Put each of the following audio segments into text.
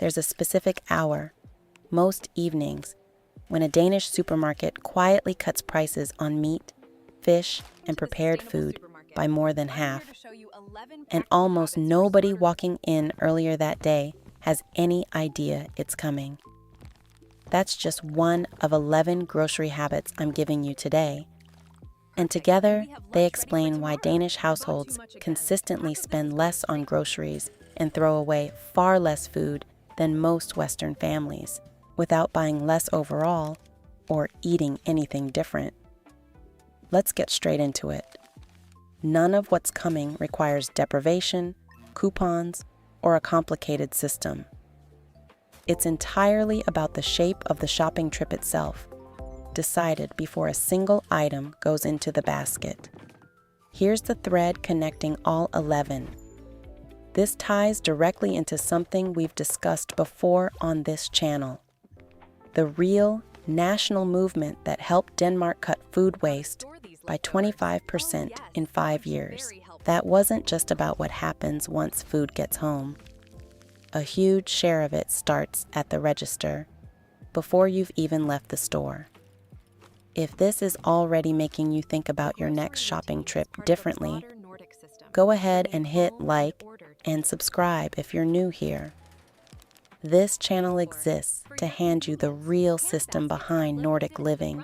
there's a specific hour, most evenings, when a Danish supermarket quietly cuts prices on meat, fish, and prepared food by more than half. And almost nobody walking in earlier that day has any idea it's coming. That's just one of 11 grocery habits I'm giving you today. And together, they explain why Danish households consistently spend less on groceries and throw away far less food than most Western families, without buying less overall or eating anything different. Let's get straight into it. None of what's coming requires deprivation, coupons, or a complicated system. It's entirely about the shape of the shopping trip itself, decided before a single item goes into the basket. Here's the thread connecting all 11. This ties directly into something we've discussed before on this channel: the real national movement that helped Denmark cut food waste by 25% in 5 years. That wasn't just about what happens once food gets home. A huge share of it starts at the register, before you've even left the store. If this is already making you think about your next shopping trip differently, go ahead and hit like and subscribe if you're new here. This channel exists to hand you the real system behind Nordic living,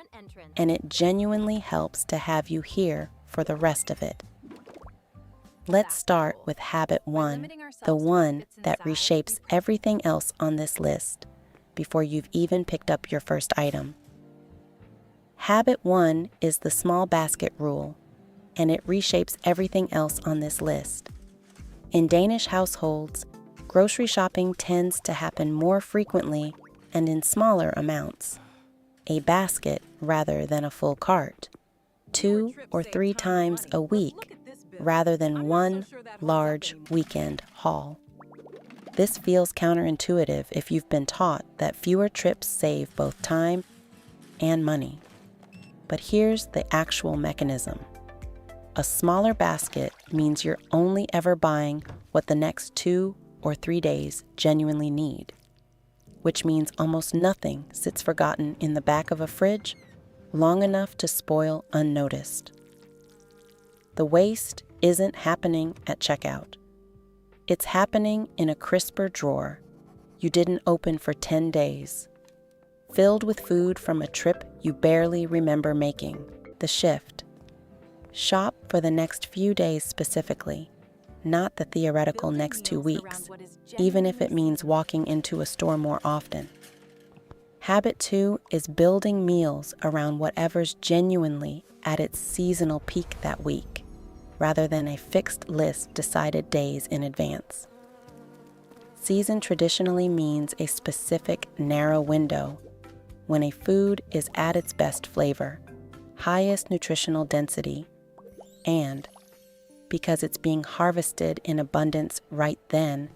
and it genuinely helps to have you here for the rest of it. Let's start with habit 1, the one that reshapes everything else on this list before you've even picked up your first item. Habit 1 is the small basket rule, and it reshapes everything else on this list. In Danish households, grocery shopping tends to happen more frequently and in smaller amounts. A basket rather than a full cart. 2 or 3 times a week rather than one large weekend haul. This feels counterintuitive if you've been taught that fewer trips save both time and money. But here's the actual mechanism. A smaller basket means you're only ever buying what the next 2 or 3 days genuinely need, which means almost nothing sits forgotten in the back of a fridge long enough to spoil unnoticed. The waste isn't happening at checkout. It's happening in a crisper drawer you didn't open for 10 days, filled with food from a trip you barely remember making. The shift. Shop for the next few days specifically, not the theoretical next 2 weeks, even if it means walking into a store more often. Habit 2 is building meals around whatever's genuinely at its seasonal peak that week, rather than a fixed list decided days in advance. Season traditionally means a specific narrow window when a food is at its best flavor, highest nutritional density, and, because it's being harvested in abundance right then,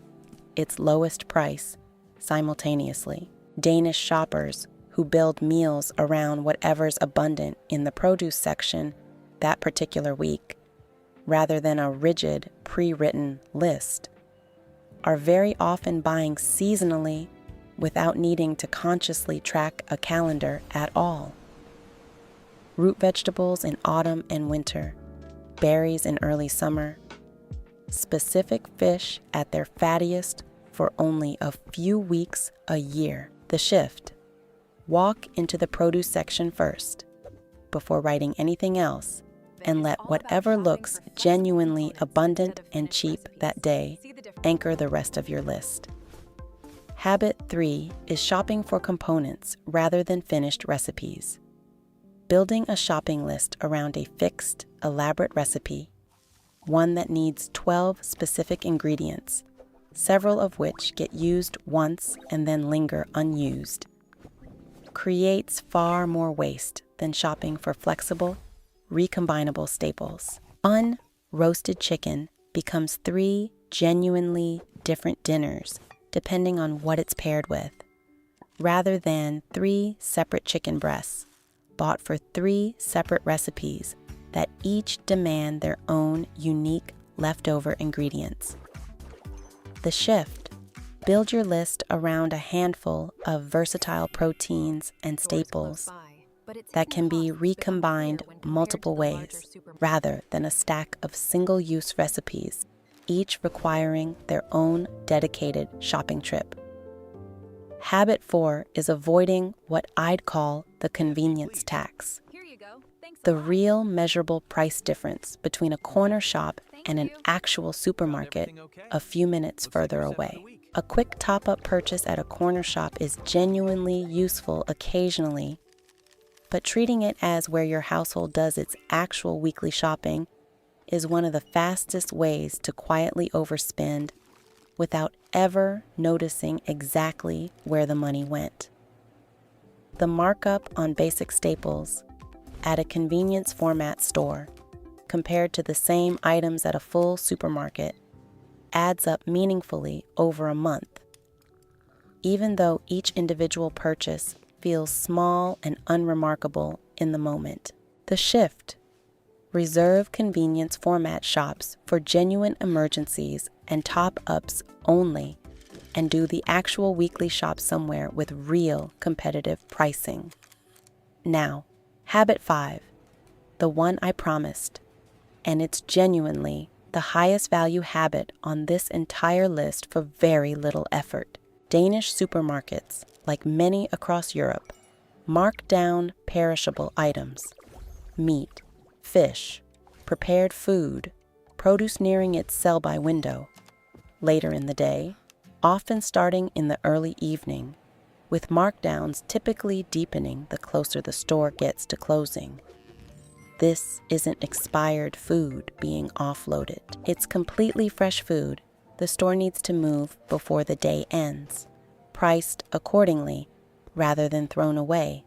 its lowest price simultaneously. Danish shoppers who build meals around whatever's abundant in the produce section that particular week, rather than a rigid, pre-written list, are very often buying seasonally without needing to consciously track a calendar at all. Root vegetables in autumn and winter, berries in early summer, specific fish at their fattiest for only a few weeks a year. The shift. Walk into the produce section first, before writing anything else, and let whatever looks genuinely abundant and cheap that day anchor the rest of your list. Habit 3 is shopping for components rather than finished recipes. Building a shopping list around a fixed, elaborate recipe, one that needs 12 specific ingredients, several of which get used once and then linger unused, creates far more waste than shopping for flexible, recombinable staples. Unroasted chicken becomes 3 genuinely different dinners depending on what it's paired with, rather than 3 separate chicken breasts bought for 3 separate recipes that each demand their own unique leftover ingredients. The shift. Build your list around a handful of versatile proteins and staples that can be recombined multiple ways, rather than a stack of single-use recipes, each requiring their own dedicated shopping trip. Habit 4 is avoiding what I'd call the convenience tax. The real measurable price difference between a corner shop and an actual supermarket a few minutes further away. A quick top-up purchase at a corner shop is genuinely useful occasionally, but treating it as where your household does its actual weekly shopping is one of the fastest ways to quietly overspend without ever noticing exactly where the money went. The markup on basic staples at a convenience format store compared to the same items at a full supermarket adds up meaningfully over a month. Even though each individual purchase feels small and unremarkable in the moment. The shift: reserve convenience format shops for genuine emergencies and top-ups only, and do the actual weekly shop somewhere with real competitive pricing. Now, habit 5, the one I promised, and it's genuinely the highest value habit on this entire list for very little effort. Danish supermarkets, like many across Europe, mark down perishable items: meat, fish, prepared food, produce nearing its sell-by window, later in the day, often starting in the early evening, with markdowns typically deepening the closer the store gets to closing. This isn't expired food being offloaded. It's completely fresh food the store needs to move before the day ends, priced accordingly rather than thrown away,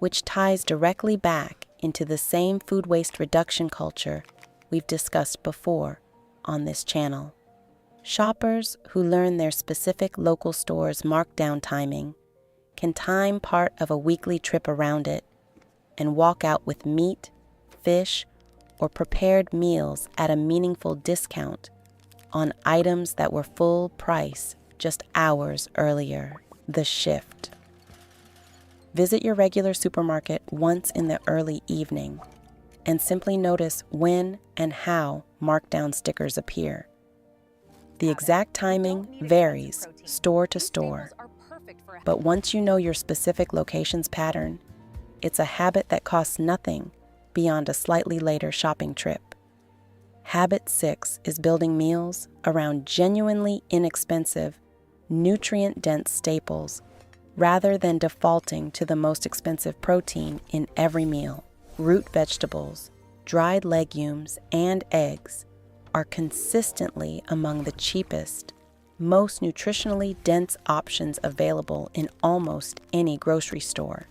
which ties directly back into the same food waste reduction culture we've discussed before on this channel. Shoppers who learn their specific local store's markdown timing can time part of a weekly trip around it and walk out with meat, fish, or prepared meals at a meaningful discount on items that were full price just hours earlier. The shift: visit your regular supermarket once in the early evening and simply notice when and how markdown stickers appear. The exact timing varies store to store, but once you know your specific location's pattern, it's a habit that costs nothing beyond a slightly later shopping trip. Habit 6 is building meals around genuinely inexpensive, nutrient-dense staples rather than defaulting to the most expensive protein in every meal. Root vegetables, dried legumes, and eggs are consistently among the cheapest, most nutritionally dense options available in almost any grocery store,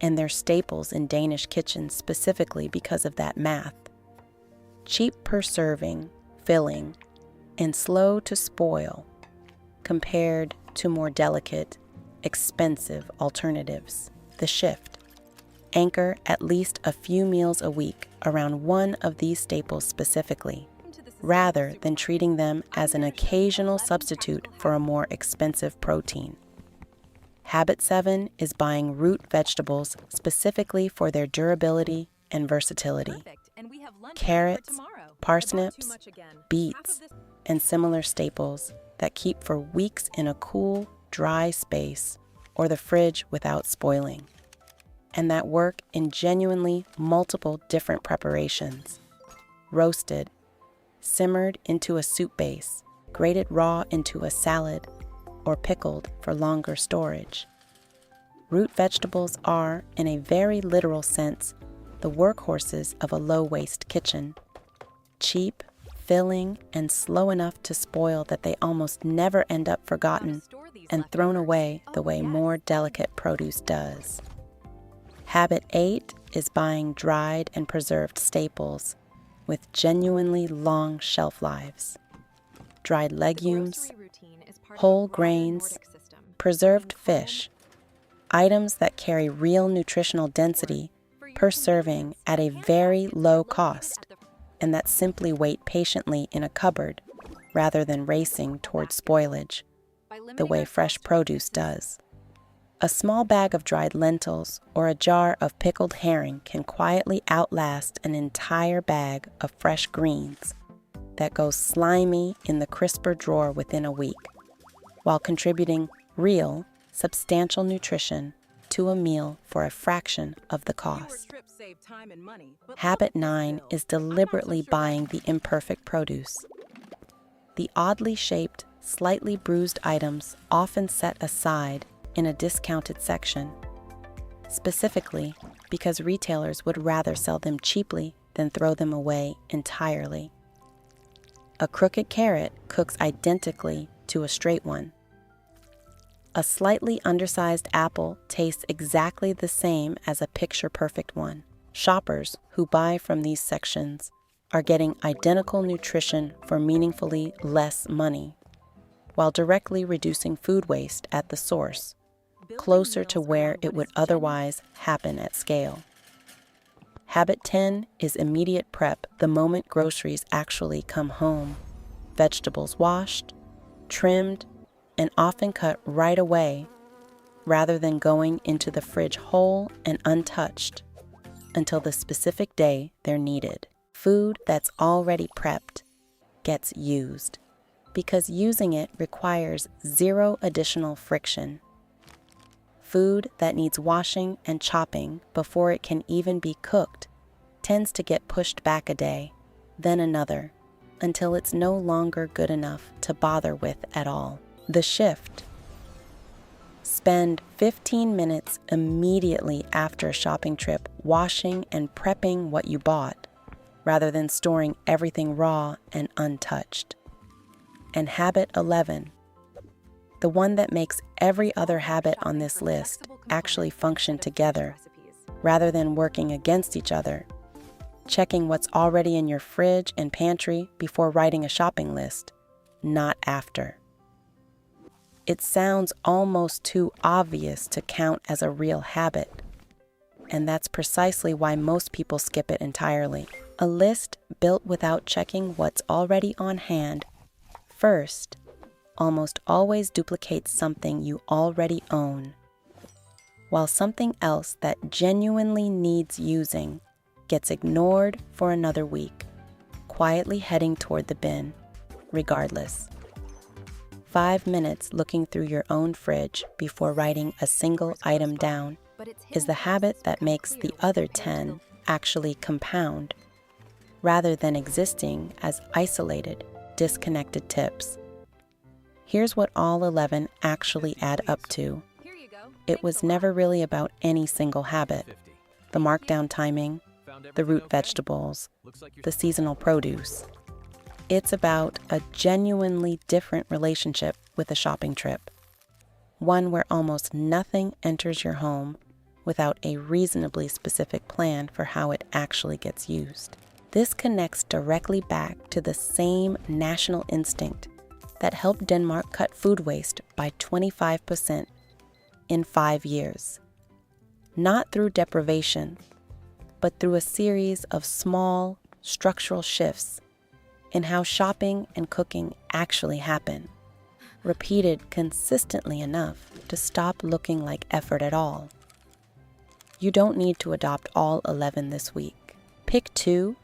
and they're staples in Danish kitchens specifically because of that math. Cheap per serving, filling, and slow to spoil compared to more delicate, expensive alternatives. The shift: anchor at least a few meals a week around one of these staples specifically, rather than treating them as an occasional substitute for a more expensive protein. Habit 7 is buying root vegetables specifically for their durability and versatility. Carrots, parsnips, beets, and similar staples that keep for weeks in a cool, dry space or the fridge without spoiling, and that work in genuinely multiple different preparations: roasted, simmered into a soup base, grated raw into a salad, or pickled for longer storage. Root vegetables are, in a very literal sense, the workhorses of a low-waste kitchen. Cheap, filling, and slow enough to spoil that they almost never end up forgotten and thrown away the way more delicate produce does. Habit 8 is buying dried and preserved staples with genuinely long shelf lives. Dried legumes, whole grains, preserved fish, items that carry real nutritional density per serving at a very low cost, and that simply wait patiently in a cupboard rather than racing toward spoilage. the way fresh produce does. A small bag of dried lentils or a jar of pickled herring can quietly outlast an entire bag of fresh greens that goes slimy in the crisper drawer within a week, while contributing real, substantial nutrition to a meal for a fraction of the cost. Habit 9 is deliberately buying the imperfect produce. The oddly shaped, slightly bruised items often set aside in a discounted section, specifically because retailers would rather sell them cheaply than throw them away entirely. A crooked carrot cooks identically to a straight one. A slightly undersized apple tastes exactly the same as a picture-perfect one. Shoppers who buy from these sections are getting identical nutrition for meaningfully less money, while directly reducing food waste at the source, closer to where it would otherwise happen at scale. Habit 10 is immediate prep the moment groceries actually come home. Vegetables washed, trimmed, and often cut right away, rather than going into the fridge whole and untouched until the specific day they're needed. Food that's already prepped gets used, because using it requires zero additional friction. Food that needs washing and chopping before it can even be cooked tends to get pushed back a day, then another, until it's no longer good enough to bother with at all. The shift. Spend 15 minutes immediately after a shopping trip washing and prepping what you bought, rather than storing everything raw and untouched. And habit 11, the one that makes every other habit on this list actually function together, rather than working against each other. Checking what's already in your fridge and pantry before writing a shopping list, not after. It sounds almost too obvious to count as a real habit, and that's precisely why most people skip it entirely. A list built without checking what's already on hand first almost always duplicates something you already own, while something else that genuinely needs using gets ignored for another week, quietly heading toward the bin, regardless. 5 minutes looking through your own fridge before writing a single item down is the habit that makes the other 10 actually compound, rather than existing as isolated, disconnected tips. Here's what all 11 actually add up to. It was never really about any single habit. The markdown timing, the root vegetables, the seasonal produce. It's about a genuinely different relationship with a shopping trip. One where almost nothing enters your home without a reasonably specific plan for how it actually gets used. This connects directly back to the same national instinct that helped Denmark cut food waste by 25% in 5 years. Not through deprivation, but through a series of small, structural shifts in how shopping and cooking actually happen, repeated consistently enough to stop looking like effort at all. You don't need to adopt all 11 this week. Pick 2,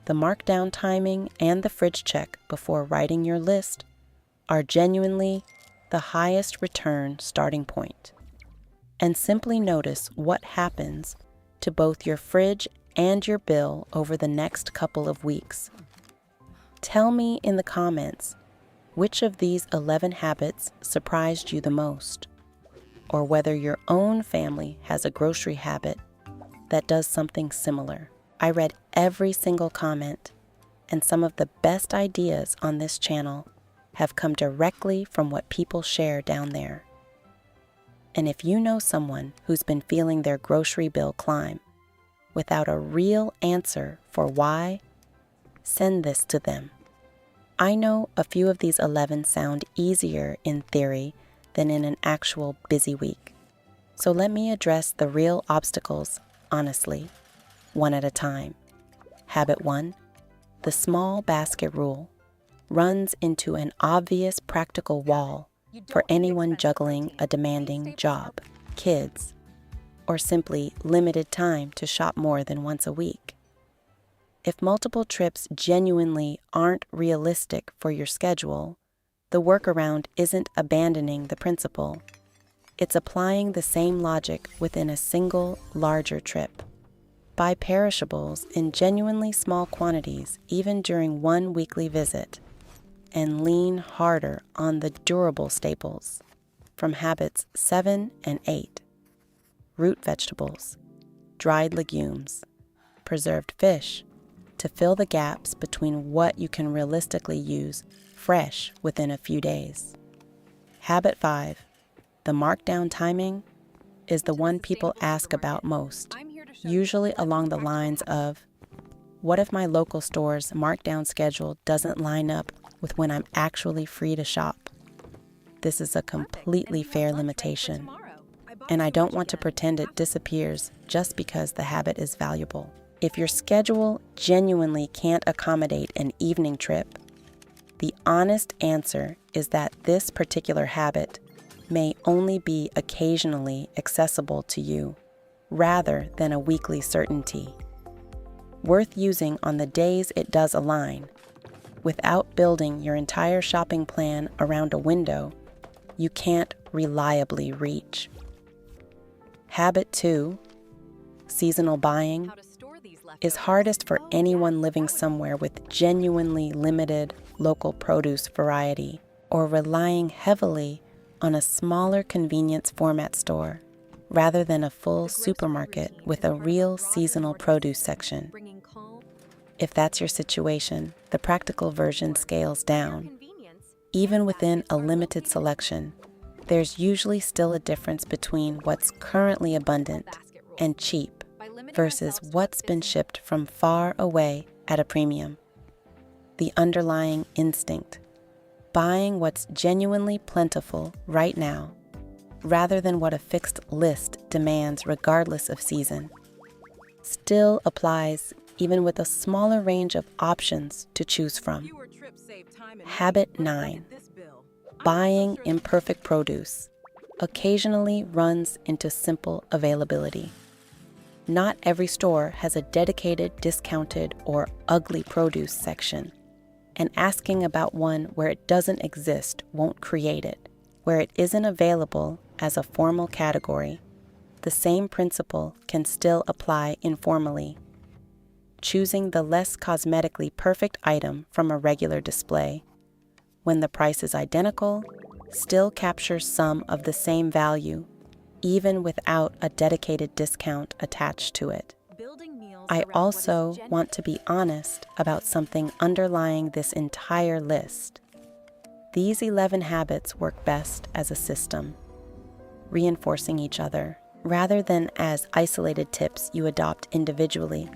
the markdown timing and the fridge check before writing your list are genuinely the highest return starting point. And simply notice what happens to both your fridge and your bill over the next couple of weeks. Tell me in the comments which of these 11 habits surprised you the most, or whether your own family has a grocery habit that does something similar. I read every single comment, and some of the best ideas on this channel have come directly from what people share down there. And if you know someone who's been feeling their grocery bill climb without a real answer for why, send this to them. I know a few of these 11 sound easier in theory than in an actual busy week. So let me address the real obstacles honestly, one at a time. Habit 1, the small basket rule, runs into an obvious practical wall for anyone juggling a demanding job, kids, or simply limited time to shop more than once a week. If multiple trips genuinely aren't realistic for your schedule, the workaround isn't abandoning the principle. It's applying the same logic within a single, larger trip. Buy perishables in genuinely small quantities even during one weekly visit, and lean harder on the durable staples from habits 7 and 8. Root vegetables, dried legumes, preserved fish, to fill the gaps between what you can realistically use fresh within a few days. Habit 5, the markdown timing, is the one people ask about most, usually along the lines of, what if my local store's markdown schedule doesn't line up with when I'm actually free to shop? This is a completely fair limitation, and I don't want to pretend it disappears just because the habit is valuable. If your schedule genuinely can't accommodate an evening trip, the honest answer is that this particular habit may only be occasionally accessible to you, rather than a weekly certainty. Worth using on the days it does align. Without building your entire shopping plan around a window you can't reliably reach. Habit 2, seasonal buying, is hardest for anyone living somewhere with genuinely limited local produce variety or relying heavily on a smaller convenience format store rather than a full supermarket with a real seasonal produce section. If that's your situation, the practical version scales down. Even within a limited selection, there's usually still a difference between what's currently abundant and cheap versus what's been shipped from far away at a premium. The underlying instinct, buying what's genuinely plentiful right now, rather than what a fixed list demands regardless of season, still applies even with a smaller range of options to choose from. Habit 9, buying imperfect produce, occasionally runs into simple availability. Not every store has a dedicated, discounted, or ugly produce section, and asking about one where it doesn't exist won't create it. Where it isn't available as a formal category, the same principle can still apply informally. Choosing the less cosmetically perfect item from a regular display, when the price is identical, still captures some of the same value, even without a dedicated discount attached to it. I also want to be honest about something underlying this entire list. These 11 habits work best as a system, reinforcing each other, rather than as isolated tips you adopt individually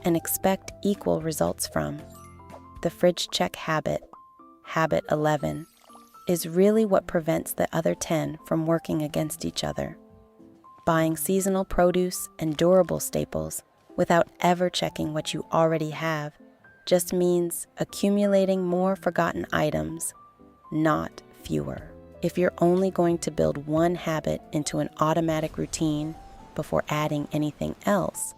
and expect equal results from. The fridge check habit, habit 11, is really what prevents the other 10 from working against each other. Buying seasonal produce and durable staples without ever checking what you already have just means accumulating more forgotten items, not fewer. If you're only going to build one habit into an automatic routine before adding anything else,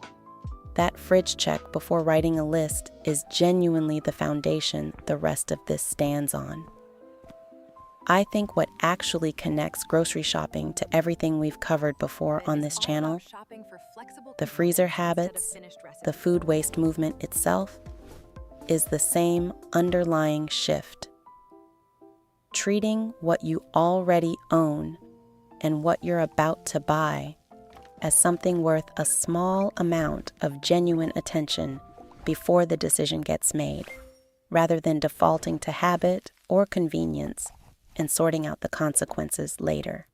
that fridge check before writing a list is genuinely the foundation the rest of this stands on. I think what actually connects grocery shopping to everything we've covered before on this channel, the freezer habits, the food waste movement itself, is the same underlying shift. Treating what you already own and what you're about to buy as something worth a small amount of genuine attention before the decision gets made, rather than defaulting to habit or convenience and sorting out the consequences later.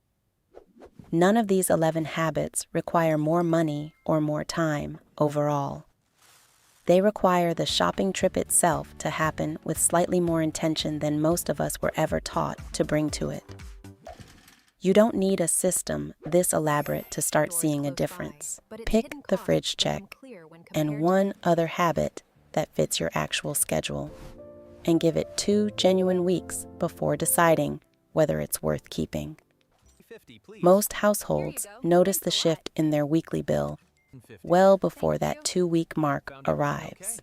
None of these 11 habits require more money or more time overall. They require the shopping trip itself to happen with slightly more intention than most of us were ever taught to bring to it. You don't need a system this elaborate to start seeing a difference. Pick the fridge check and one other habit that fits your actual schedule, and give it 2 genuine weeks before deciding whether it's worth keeping. Most households notice the shift in their weekly bill well before that 2-week mark arrives.